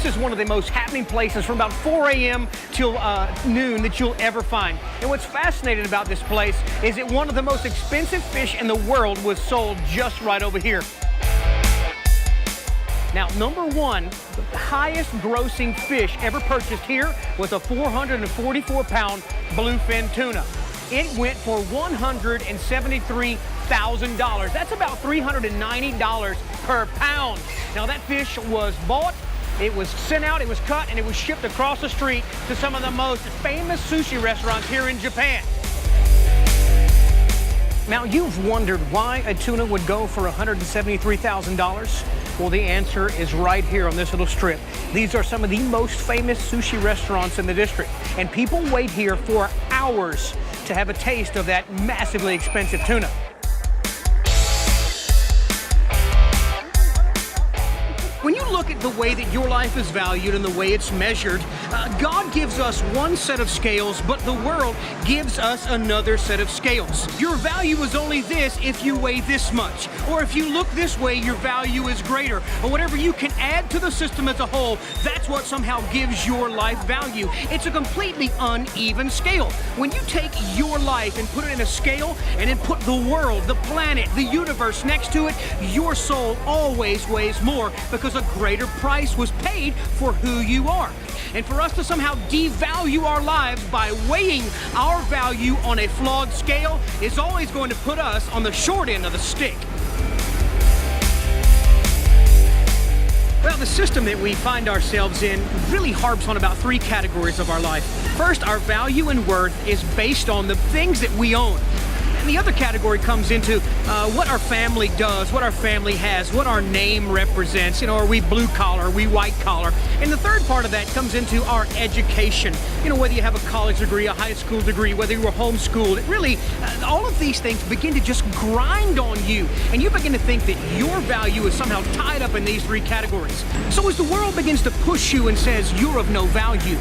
this is one of the most happening places from about 4 a.m. till noon that you'll ever find. And what's fascinating about this place is that one of the most expensive fish in the world was sold just right over here. Now, number one, the highest grossing fish ever purchased here was a 444-pound bluefin tuna. It went for $173,000. That's about $390 per pound. Now, that fish was bought, it was sent out, it was cut, and it was shipped across the street to some of the most famous sushi restaurants here in Japan. Now, you've wondered why a tuna would go for $173,000? Well, the answer is right here on this little strip. These are some of the most famous sushi restaurants in the district, and people wait here for hours to have a taste of that massively expensive tuna. When you look at the way that your life is valued and the way it's measured, God gives us one set of scales, but the world gives us another set of scales. Your value is only this if you weigh this much, or if you look this way, your value is greater, or whatever you can add to the system as a whole, that's what somehow gives your life value. It's a completely uneven scale. When you take your life and put it in a scale and then put the world, the planet, the universe next to it, your soul always weighs more because a greater price was paid for who you are. And for us to somehow devalue our lives by weighing our value on a flawed scale is always going to put us on the short end of the stick. Well, the system that we find ourselves in really harps on about three categories of our life. First, our value and worth is based on the things that we own. And the other category comes into what our family does, what our family has, what our name represents. You know, are we blue collar, are we white collar? And the third part of that comes into our education. You know, whether you have a college degree, a high school degree, whether you were homeschooled, it really, all of these things begin to just grind on you. And you begin to think that your value is somehow tied up in these three categories. So as the world begins to push you and says you're of no value,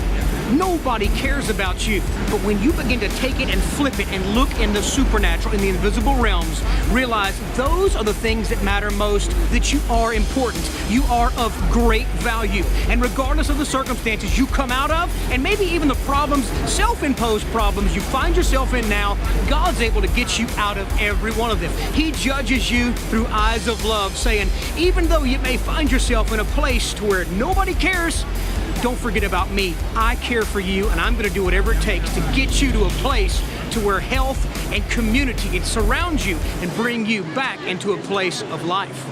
nobody cares about you. But when you begin to take it and flip it and look in the supernatural, in the invisible realms, realize those are the things that matter most, that you are important. You are of great value. And regardless of the circumstances you come out of, and maybe even the problems, self-imposed problems you find yourself in now, God's able to get you out of every one of them. He judges you through eyes of love, saying, even though you may find yourself in a place to where nobody cares, don't forget about me. I care for you, and I'm going to do whatever it takes to get you to a place to where health and community can surround you and bring you back into a place of life.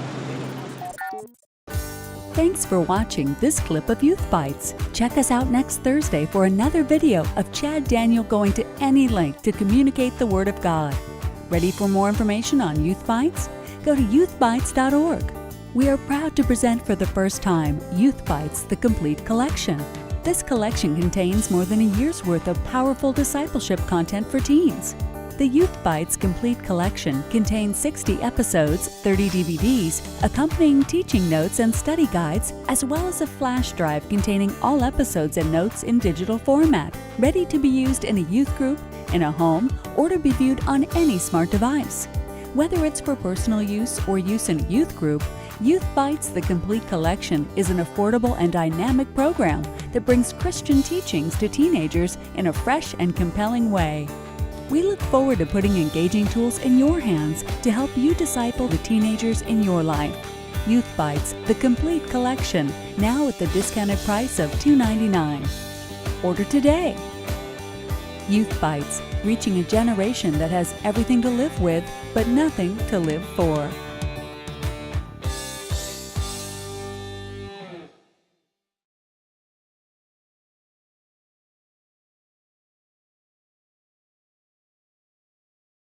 Thanks for watching this clip of Youth Bites. Check us out next Thursday for another video of Chad Daniel going to any length to communicate the Word of God. Ready for more information on Youth Bites? Go to youthbites.org. We are proud to present for the first time Youth Bites, the complete collection. This collection contains more than a year's worth of powerful discipleship content for teens. The Youth Bites Complete Collection contains 60 episodes, 30 DVDs, accompanying teaching notes and study guides, as well as a flash drive containing all episodes and notes in digital format, ready to be used in a youth group, in a home, or to be viewed on any smart device. Whether it's for personal use or use in a youth group, Youth Bites The Complete Collection is an affordable and dynamic program that brings Christian teachings to teenagers in a fresh and compelling way. We look forward to putting engaging tools in your hands to help you disciple the teenagers in your life. Youth Bites The Complete Collection, now at the discounted price of $2.99. Order today. Youth Bites, reaching a generation that has everything to live with, but nothing to live for.